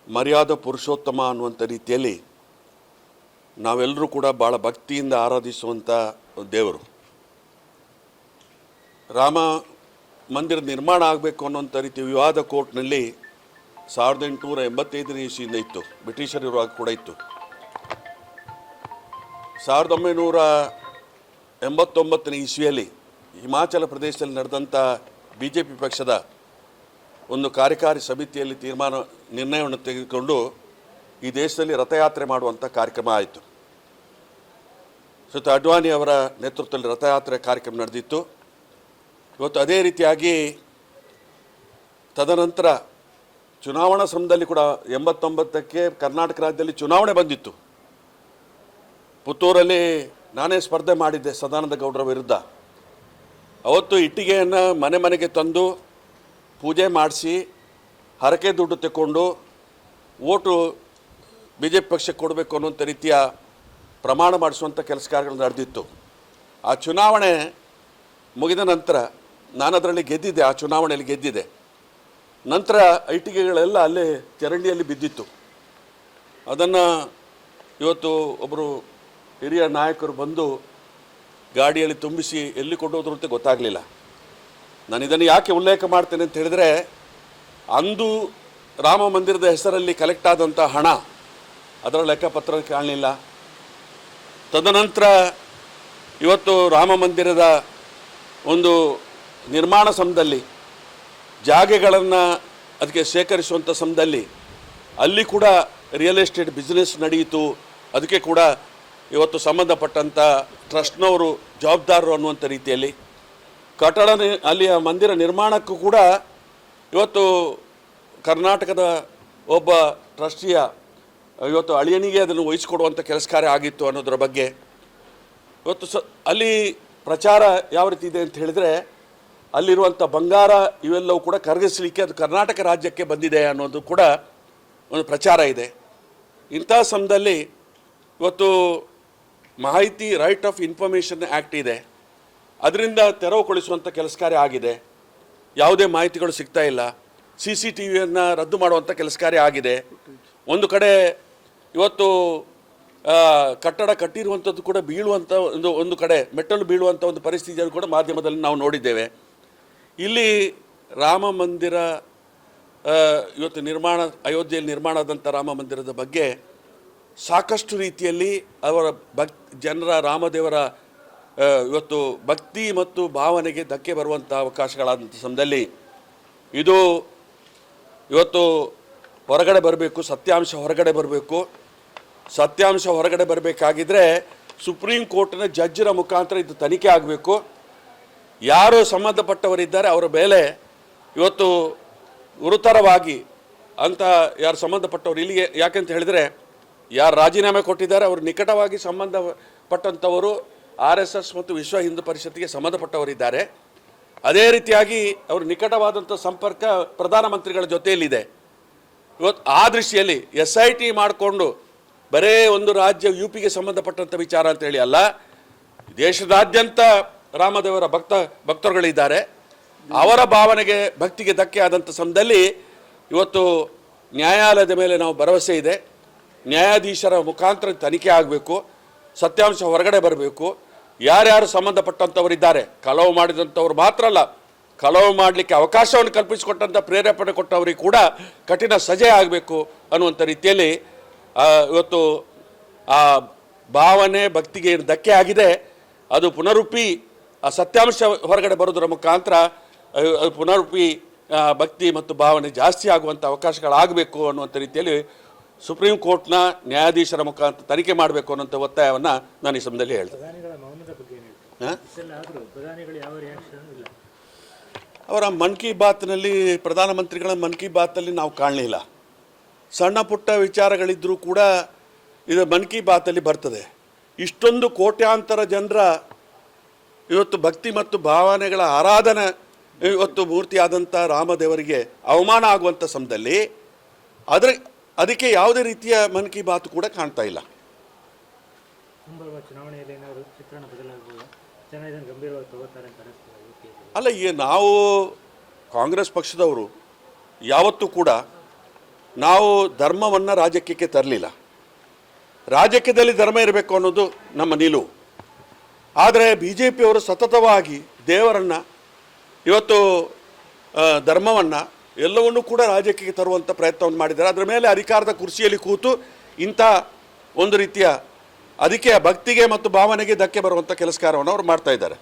ಮರ್ಯಾದ ಪುರುಷೋತ್ತಮ ಅನ್ನುವಂಥ ರೀತಿಯಲ್ಲಿ ನಾವೆಲ್ಲರೂ ಕೂಡ ಭಾಳ ಭಕ್ತಿಯಿಂದ ಆರಾಧಿಸುವಂಥ ದೇವರು. ರಾಮ ಮಂದಿರ ನಿರ್ಮಾಣ ಆಗಬೇಕು ಅನ್ನೋಂಥ ರೀತಿ ವಿವಾದ ಕೋರ್ಟ್ನಲ್ಲಿ 1885ನೇ ಇಸ್ವಿಯಿಂದ ಇತ್ತು, ಬ್ರಿಟಿಷರ್ ಇರುವಾಗ ಕೂಡ ಇತ್ತು. 1989ನೇ ಇಸ್ವಿಯಲ್ಲಿ ಹಿಮಾಚಲ ಪ್ರದೇಶದಲ್ಲಿ ನಡೆದಂಥ BJP ಪಕ್ಷದ ಒಂದು ಕಾರ್ಯಕಾರಿ ಸಮಿತಿಯಲ್ಲಿ ನಿರ್ಣಯವನ್ನು ತೆಗೆದುಕೊಂಡು ಈ ದೇಶದಲ್ಲಿ ರಥಯಾತ್ರೆ ಮಾಡುವಂಥ ಕಾರ್ಯಕ್ರಮ ಆಯಿತು. ಶ್ರೀಯುತ ಅಡ್ವಾಣಿ ಅವರ ನೇತೃತ್ವದಲ್ಲಿ ರಥಯಾತ್ರೆ ಕಾರ್ಯಕ್ರಮ ನಡೆದಿತ್ತು. ಇವತ್ತು ಅದೇ ರೀತಿಯಾಗಿ ತದನಂತರ ಚುನಾವಣಾ ಸಮಯದಲ್ಲಿ ಕೂಡ 89ಕ್ಕೆ ಕರ್ನಾಟಕ ರಾಜ್ಯದಲ್ಲಿ ಚುನಾವಣೆ ಬಂದಿತ್ತು. ಪುತ್ತೂರಲ್ಲಿ ನಾನೇ ಸ್ಪರ್ಧೆ ಮಾಡಿದ್ದೆ ಸದಾನಂದ ಗೌಡರ ವಿರುದ್ಧ. ಅವತ್ತು ಇಟ್ಟಿಗೆಯನ್ನು ಮನೆ ಮನೆಗೆ ತಂದು ಪೂಜೆ ಮಾಡಿಸಿ ಹರಕೆ ದುಡ್ಡು ತಗೊಂಡು ಓಟು BJP ಪಕ್ಷಕ್ಕೆ ಕೊಡಬೇಕು ಅನ್ನುವಂಥ ರೀತಿಯ ಪ್ರಮಾಣ ಮಾಡಿಸುವಂಥ ಕೆಲಸ ಕಾರ್ಯಗಳು ನಡೆದಿತ್ತು. ಆ ಚುನಾವಣೆ ಮುಗಿದ ನಂತರ ನಾನು ಅದರಲ್ಲಿ ಗೆದ್ದಿದ್ದೆ, ಆ ಚುನಾವಣೆಯಲ್ಲಿ ಗೆದ್ದಿದ್ದೆ. ನಂತರ ಇಟ್ಟಿಗೆಗಳೆಲ್ಲ ಅಲ್ಲೇ ಚರಂಡಿಯಲ್ಲಿ ಬಿದ್ದಿತ್ತು. ಅದನ್ನು ಇವತ್ತು ಒಬ್ಬರು ಹಿರಿಯ ನಾಯಕರು ಬಂದು ಗಾಡಿಯಲ್ಲಿ ತುಂಬಿಸಿ ಎಲ್ಲಿ ಕೊಂಡೋದ್ರು ಅಂತ ಗೊತ್ತಾಗಲಿಲ್ಲ. ನಾನು ಇದನ್ನು ಯಾಕೆ ಉಲ್ಲೇಖ ಮಾಡ್ತೇನೆ ಅಂತ ಹೇಳಿದರೆ, ಅಂದು ರಾಮ ಮಂದಿರದ ಹೆಸರಲ್ಲಿ ಕಲೆಕ್ಟ್ ಆದಂಥ ಹಣ ಅದರ ಲೆಕ್ಕಪತ್ರ ಕಾಣಲಿಲ್ಲ. ತದನಂತರ ಇವತ್ತು ರಾಮ ಮಂದಿರದ ಒಂದು ನಿರ್ಮಾಣ ಸಮಯದಲ್ಲಿ ಜಾಗೆಗಳನ್ನು ಅದಕ್ಕೆ ಶೇಖರಿಸುವಂಥ ಸಮಯದಲ್ಲಿ ಅಲ್ಲಿ ಕೂಡ ರಿಯಲ್ ಎಸ್ಟೇಟ್ ಬಿಸ್ನೆಸ್ ನಡೆಯಿತು. ಅದಕ್ಕೆ ಕೂಡ ಇವತ್ತು ಸಂಬಂಧಪಟ್ಟಂಥ ಟ್ರಸ್ಟ್ನವರು ಜವಾಬ್ದಾರರು ಅನ್ನುವಂಥ ರೀತಿಯಲ್ಲಿ ಕಟ್ಟಡ ಅಲ್ಲಿಯ ಮಂದಿರ ನಿರ್ಮಾಣಕ್ಕೂ ಕೂಡ ಇವತ್ತು ಕರ್ನಾಟಕದ ಒಬ್ಬ ಟ್ರಸ್ಟಿಯ ಇವತ್ತು ಅಳಿಯನಿಗೆ ಅದನ್ನು ವಹಿಸಿಕೊಡುವಂಥ ಕೆಲಸ ಕಾರ್ಯ ಆಗಿತ್ತು ಅನ್ನೋದರ ಬಗ್ಗೆ ಇವತ್ತು ಅಲ್ಲಿ ಪ್ರಚಾರ ಯಾವ ರೀತಿ ಇದೆ ಅಂತ ಹೇಳಿದರೆ, ಅಲ್ಲಿರುವಂಥ ಬಂಗಾರ ಇವೆಲ್ಲವೂ ಕೂಡ ಕರಗಿಸಲಿಕ್ಕೆ ಅದು ಕರ್ನಾಟಕ ರಾಜ್ಯಕ್ಕೆ ಬಂದಿದೆ ಅನ್ನೋದು ಕೂಡ ಒಂದು ಪ್ರಚಾರ ಇದೆ. ಇಂಥ ಸಮಯದಲ್ಲಿ ಇವತ್ತು ಮಾಹಿತಿ ರೈಟ್ ಆಫ್ ಇನ್ಫಾರ್ಮೇಷನ್ ಆ್ಯಕ್ಟ್ ಇದೆ, ಅದರಿಂದ ತೆರವುಗೊಳಿಸುವಂಥ ಕೆಲಸ ಕಾರ್ಯ ಆಗಿದೆ. ಯಾವುದೇ ಮಾಹಿತಿಗಳು ಸಿಗ್ತಾ ಇಲ್ಲ. CCTVಯನ್ನು ರದ್ದು ಮಾಡುವಂಥ ಕೆಲಸ ಕಾರ್ಯ ಆಗಿದೆ. ಒಂದು ಕಡೆ ಇವತ್ತು ಕಟ್ಟಡ ಕಟ್ಟಿರುವಂಥದ್ದು ಕೂಡ ಬೀಳುವಂಥ ಒಂದು ಕಡೆ ಮೆಟ್ಟಲು ಬೀಳುವಂಥ ಒಂದು ಪರಿಸ್ಥಿತಿಯನ್ನು ಕೂಡ ಮಾಧ್ಯಮದಲ್ಲಿ ನಾವು ನೋಡಿದ್ದೇವೆ. ಇಲ್ಲಿ ರಾಮ ಮಂದಿರ ಇವತ್ತು ಅಯೋಧ್ಯೆಯಲ್ಲಿ ನಿರ್ಮಾಣ ಆದಂಥ ರಾಮ ಮಂದಿರದ ಬಗ್ಗೆ ಸಾಕಷ್ಟು ರೀತಿಯಲ್ಲಿ ಅವರ ಜನರ ರಾಮದೇವರ ಇವತ್ತು ಭಕ್ತಿ ಮತ್ತು ಭಾವನೆಗೆ ಧಕ್ಕೆ ಬರುವಂಥ ಅವಕಾಶಗಳಾದಂಥ ಸಮಯದಲ್ಲಿ ಇದು ಇವತ್ತು ಹೊರಗಡೆ ಬರಬೇಕು, ಸತ್ಯಾಂಶ ಹೊರಗಡೆ ಬರಬೇಕು. ಸತ್ಯಾಂಶ ಹೊರಗಡೆ ಬರಬೇಕಾಗಿದ್ದರೆ ಸುಪ್ರೀಂ ಕೋರ್ಟ್ನ ಜಡ್ಜರ ಮುಖಾಂತರ ಇದು ತನಿಖೆ ಆಗಬೇಕು. ಯಾರು ಸಂಬಂಧಪಟ್ಟವರಿದ್ದಾರೆ ಅವರ ಮೇಲೆ ಇವತ್ತು ಗುರುತರವಾಗಿ ಅಂತ ಯಾರು ಸಂಬಂಧಪಟ್ಟವರು ಇಲ್ಲಿಗೆ, ಯಾಕೆಂತ ಹೇಳಿದರೆ ಯಾರು ರಾಜೀನಾಮೆ ಕೊಟ್ಟಿದ್ದಾರೆ ಅವರು ನಿಕಟವಾಗಿ ಸಂಬಂಧಪಟ್ಟಂಥವರು RSS ಮತ್ತು ವಿಶ್ವ ಹಿಂದೂ ಪರಿಷತ್ತಿಗೆ ಸಂಬಂಧಪಟ್ಟವರಿದ್ದಾರೆ. ಅದೇ ರೀತಿಯಾಗಿ ಅವರು ನಿಕಟವಾದಂಥ ಸಂಪರ್ಕ ಪ್ರಧಾನಮಂತ್ರಿಗಳ ಜೊತೆಯಲ್ಲಿದೆ. ಇವತ್ತು ಆ ದೃಷ್ಟಿಯಲ್ಲಿ SIT ಮಾಡಿಕೊಂಡು ಬರೇ ಒಂದು ರಾಜ್ಯ UPಗೆ ಸಂಬಂಧಪಟ್ಟಂಥ ವಿಚಾರ ಅಂತೇಳಿ ಅಲ್ಲ, ದೇಶದಾದ್ಯಂತ ರಾಮದೇವರ ಭಕ್ತರುಗಳಿದ್ದಾರೆ. ಅವರ ಭಾವನೆಗೆ ಭಕ್ತಿಗೆ ಧಕ್ಕೆ ಆದಂಥ ಸಮಯದಲ್ಲಿ ಇವತ್ತು ನ್ಯಾಯಾಲಯದ ಮೇಲೆ ನಾವು ಭರವಸೆ ಇದೆ. ನ್ಯಾಯಾಧೀಶರ ಮುಖಾಂತರ ತನಿಖೆ ಆಗಬೇಕು, ಸತ್ಯಾಂಶ ಹೊರಗಡೆ ಬರಬೇಕು. ಯಾರ್ಯಾರು ಸಂಬಂಧಪಟ್ಟಂಥವರಿದ್ದಾರೆ, ಕಳವು ಮಾಡಿದಂಥವ್ರು ಮಾತ್ರ ಅಲ್ಲ, ಕಳವು ಮಾಡಲಿಕ್ಕೆ ಅವಕಾಶವನ್ನು ಕಲ್ಪಿಸಿಕೊಟ್ಟಂಥ ಪ್ರೇರೇಪಣೆ ಕೊಟ್ಟವರಿಗೆ ಕೂಡ ಕಠಿಣ ಸಜೆ ಆಗಬೇಕು ಅನ್ನುವಂಥ ರೀತಿಯಲ್ಲಿ ಇವತ್ತು ಆ ಭಾವನೆ ಭಕ್ತಿಗೆ ಏನು ಧಕ್ಕೆ ಆಗಿದೆ ಅದು ಪುನರುಪಿ ಆ ಸತ್ಯಾಂಶ ಹೊರಗಡೆ ಬರೋದರ ಮುಖಾಂತರ ಪುನರುಪಿ ಭಕ್ತಿ ಮತ್ತು ಭಾವನೆ ಜಾಸ್ತಿ ಆಗುವಂಥ ಅವಕಾಶಗಳಾಗಬೇಕು ಅನ್ನುವಂಥ ರೀತಿಯಲ್ಲಿ ಸುಪ್ರೀಂ ಕೋರ್ಟ್ನ ನ್ಯಾಯಾಧೀಶರ ಮುಖಾಂತರ ತನಿಖೆ ಮಾಡಬೇಕು ಅನ್ನೋಂಥ ಒತ್ತಾಯವನ್ನು ನಾನು ಈ ಸಮಯದಲ್ಲಿ ಹೇಳ್ತೇನೆ. ಅವರ ಮನ್ ಕಿ ಬಾತ್ನಲ್ಲಿ ಪ್ರಧಾನಮಂತ್ರಿಗಳ ಮನ್ ಕಿ ಬಾತಲ್ಲಿ ನಾವು ಕಾಣಲಿಲ್ಲ. ಸಣ್ಣ ಪುಟ್ಟ ವಿಚಾರಗಳಿದ್ದರೂ ಕೂಡ ಇದು ಮನ್ ಕಿ ಬಾತಲ್ಲಿ ಬರ್ತದೆ. ಇಷ್ಟೊಂದು ಕೋಟ್ಯಾಂತರ ಜನರ ಇವತ್ತು ಭಕ್ತಿ ಮತ್ತು ಭಾವನೆಗಳ ಆರಾಧನೆ ಇವತ್ತು ಮೂರ್ತಿಯಾದಂಥ ರಾಮದೇವರಿಗೆ ಅವಮಾನ ಆಗುವಂಥ ಸಮಯದಲ್ಲಿ ಅದಕ್ಕೆ ಯಾವುದೇ ರೀತಿಯ ಮನ್ ಕಿ ಬಾತ್ ಕೂಡ ಕಾಣ್ತಾ ಇಲ್ಲ. ಅಲ್ಲ, ಈಗ ನಾವು ಕಾಂಗ್ರೆಸ್ ಪಕ್ಷದವರು ಯಾವತ್ತೂ ಕೂಡ ನಾವು ಧರ್ಮವನ್ನು ರಾಜಕೀಯಕ್ಕೆ ತರಲಿಲ್ಲ. ರಾಜಕೀಯದಲ್ಲಿ ಧರ್ಮ ಇರಬೇಕು ಅನ್ನೋದು ನಮ್ಮ ನಿಲುವು. ಆದರೆ ಬಿ ಜೆ ಪಿಯವರು ಸತತವಾಗಿ ದೇವರನ್ನು, ಇವತ್ತು ಧರ್ಮವನ್ನು, ಎಲ್ಲವನ್ನೂ ಕೂಡ ರಾಜಕೀಯಕ್ಕೆ ತರುವಂಥ ಪ್ರಯತ್ನವನ್ನು ಮಾಡಿದ್ದಾರೆ. ಅದರ ಮೇಲೆ ಅಧಿಕಾರದ ಕುರ್ಚಿಯಲ್ಲಿ ಕೂತು ಇಂಥ ಒಂದು ರೀತಿಯ ಅದಕ್ಕೆ ಭಕ್ತಿಗೆ ಮತ್ತು ಭಾವನೆಗೆ ಧಕ್ಕೆ ಬರುವಂಥ ಕೆಲಸ ಕಾರ್ಯವನ್ನು ಅವರು ಮಾಡ್ತಾ ಇದ್ದಾರೆ.